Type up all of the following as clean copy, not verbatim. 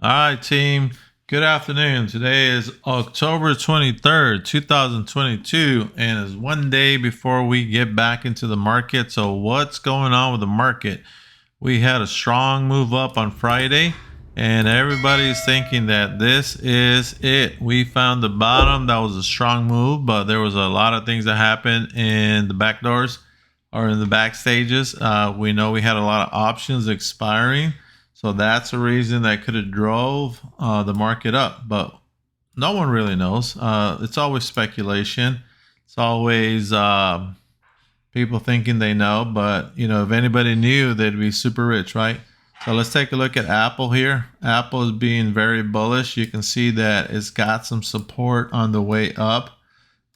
All right, team. Good afternoon. Today is October 23rd, 2022, and it's one day before we get back into the market. So, what's going on with the market? We had a strong move up on Friday, and everybody's thinking that this is it. We found the bottom. That was a strong move, but there was a lot of things that happened in the back doors or in the back stages. We know we had a lot of options expiring. So that's a reason that could have drove the market up, but no one really knows. It's always speculation. It's always people thinking they know, but if anybody knew, they'd be super rich, right? So let's take a look at Apple here. Apple is being very bullish. You can see that it's got some support on the way up.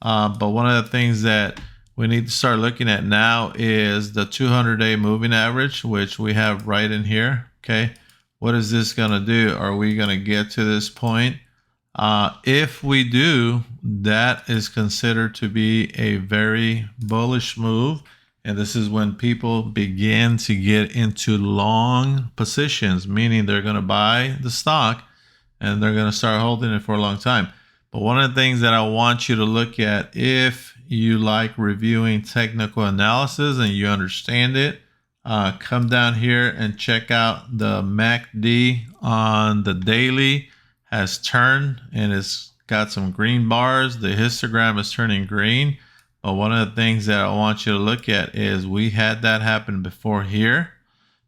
But one of the things that we need to start looking at now is the 200-day moving average, which we have right in here. Okay, what is this going to do? Are we going to get to this point? If we do, that is considered to be a very bullish move. And this is when people begin to get into long positions, meaning they're going to buy the stock and they're going to start holding it for a long time. But one of the things that I want you to look at, if you like reviewing technical analysis and you understand it, come down here and check out the MACD on the daily has turned and it's got some green bars. The histogram is turning green. But one of the things that I want you to look at is we had that happen before here,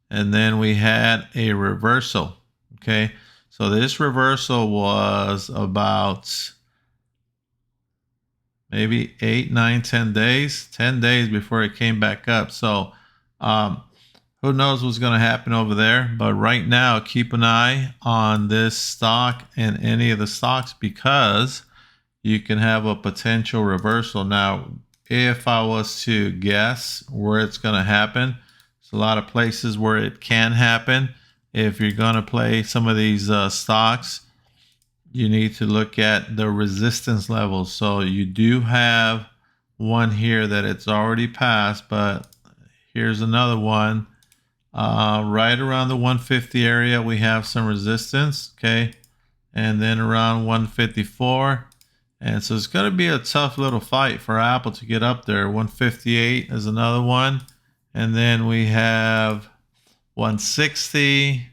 and then we had a reversal. Okay, so this reversal was about maybe 8, 9, 10 days, 10 days before it came back up. So who knows what's going to happen over there? But right now, keep an eye on this stock and any of the stocks because you can have a potential reversal. Now, if I was to guess where it's going to happen, there's a lot of places where it can happen. If you're going to play some of these stocks, you need to look at the resistance levels. So you do have one here that it's already passed, but here's another one. Right around the 150 area, we have some resistance, okay? And then around 154. And so it's going to be a tough little fight for Apple to get up there. 158 is another one. And then we have 160.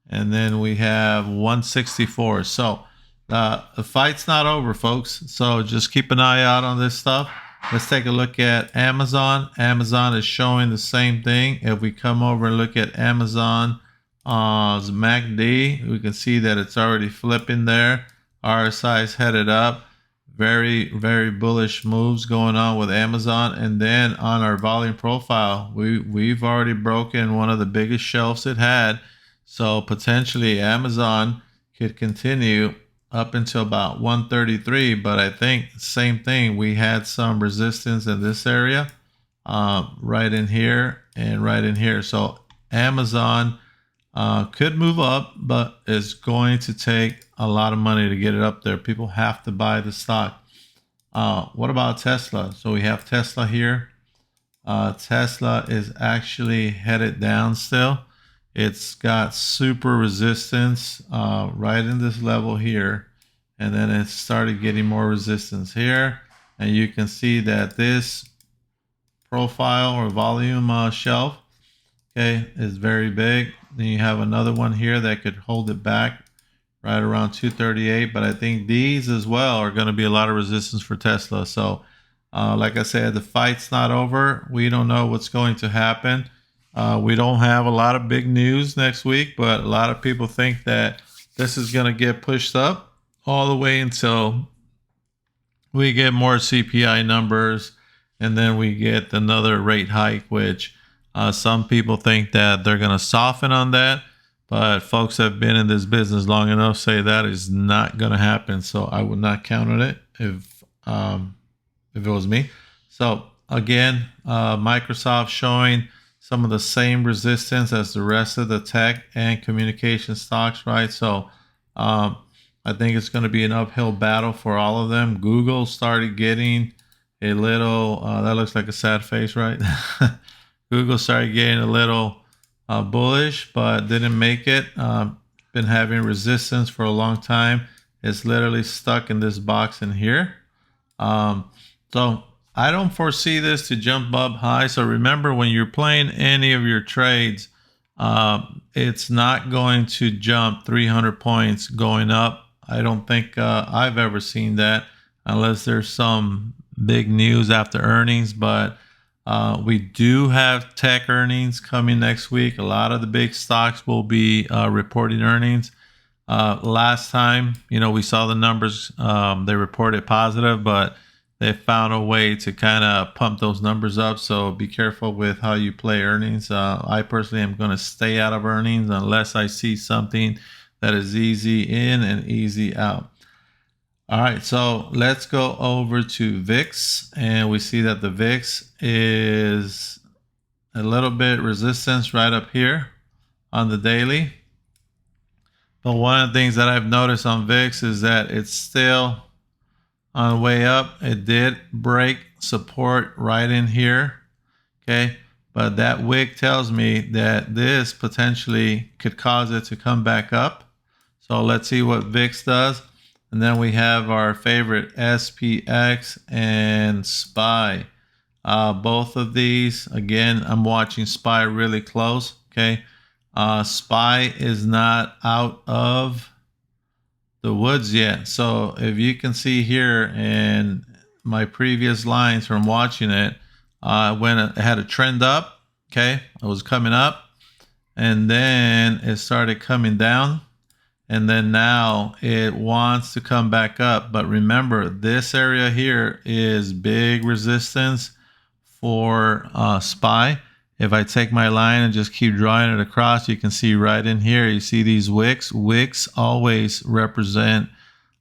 And then we have 164. So the fight's not over, folks. So just keep an eye out on this stuff. Let's take a look at Amazon. Amazon is showing the same thing. If we come over and look at Amazon's MACD, we can see that it's already flipping there. RSI is headed up. Very, very bullish moves going on with Amazon. And then on our volume profile, we've already broken one of the biggest shelves it had. So potentially Amazon could continue up until about 133, but I think same thing. We had some resistance in this area, right in here and right in here. So Amazon could move up, but it's going to take a lot of money to get it up there. People have to buy the stock. What about Tesla? So we have Tesla here. Tesla is actually headed down still. It's got super resistance right in this level here. And then it started getting more resistance here. And you can see that this profile or volume shelf, okay, is very big. Then you have another one here that could hold it back right around 238. But I think these as well are going to be a lot of resistance for Tesla. So like I said, the fight's not over. We don't know what's going to happen. We don't have a lot of big news next week, but a lot of people think that this is going to get pushed up all the way until we get more CPI numbers and then we get another rate hike, which some people think that they're going to soften on that. But folks that have been in this business long enough say that is not going to happen. So I would not count on it if it was me. So again, Microsoft showing some of the same resistance as the rest of the tech and communication stocks, right? So I think it's going to be an uphill battle for all of them. Google started getting a little, that looks like a sad face, right? Google started getting a little bullish, but didn't make it. been having resistance for a long time. It's literally stuck in this box in here. So I don't foresee this to jump up high. So remember, when you're playing any of your trades, it's not going to jump 300 points going up. I don't think I've ever seen that, unless there's some big news after earnings. But we do have tech earnings coming next week. A lot of the big stocks will be reporting earnings. Last time, we saw the numbers, they reported positive, but they found a way to kind of pump those numbers up. So be careful with how you play earnings. I personally am going to stay out of earnings unless I see something that is easy in and easy out. All right, so let's go over to VIX, and we see that the VIX is a little bit resistance right up here on the daily. But one of the things that I've noticed on VIX is that it's still on the way up. It did break support right in here, okay? But that wick tells me that this potentially could cause it to come back up. So let's see what VIX does. And then we have our favorite SPX and SPY. Both of these, again, I'm watching SPY really close, okay? SPY is not out of the woods yet. So if you can see here in my previous lines from watching it, when it had a trend up, okay, it was coming up, and then it started coming down, and then now it wants to come back up. But remember, this area here is big resistance for SPY. If I take my line and just keep drawing it across, you can see right in here, you see these wicks. Wicks always represent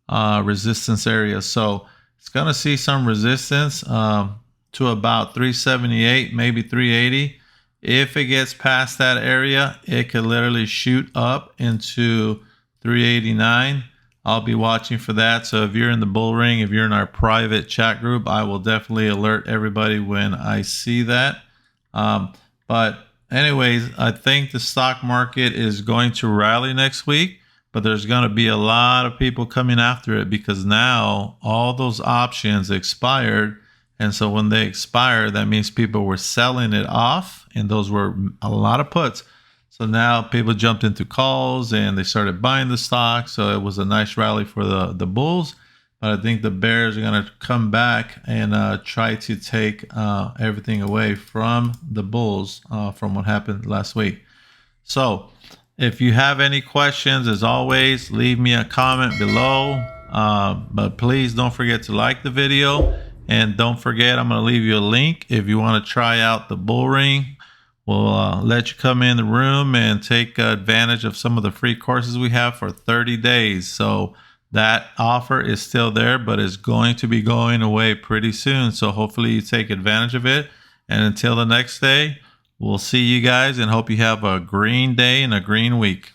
resistance areas. So it's going to see some resistance to about 378, maybe 380. If it gets past that area, it could literally shoot up into 389. I'll be watching for that. So if you're in the bull ring, if you're in our private chat group, I will definitely alert everybody when I see that. But anyways, I think the stock market is going to rally next week, but there's going to be a lot of people coming after it because now all those options expired. And so when they expire, that means people were selling it off, and those were a lot of puts. So now people jumped into calls and they started buying the stock. So it was a nice rally for the bulls. But I think the bears are going to come back and try to take everything away from the bulls from what happened last week. So if you have any questions, as always, leave me a comment below. But please don't forget to like the video. And don't forget, I'm going to leave you a link if you want to try out the bull ring. We'll let you come in the room and take advantage of some of the free courses we have for 30 days. So that offer is still there, but it's going to be going away pretty soon. So hopefully you take advantage of it. And until the next day, we'll see you guys and hope you have a green day and a green week.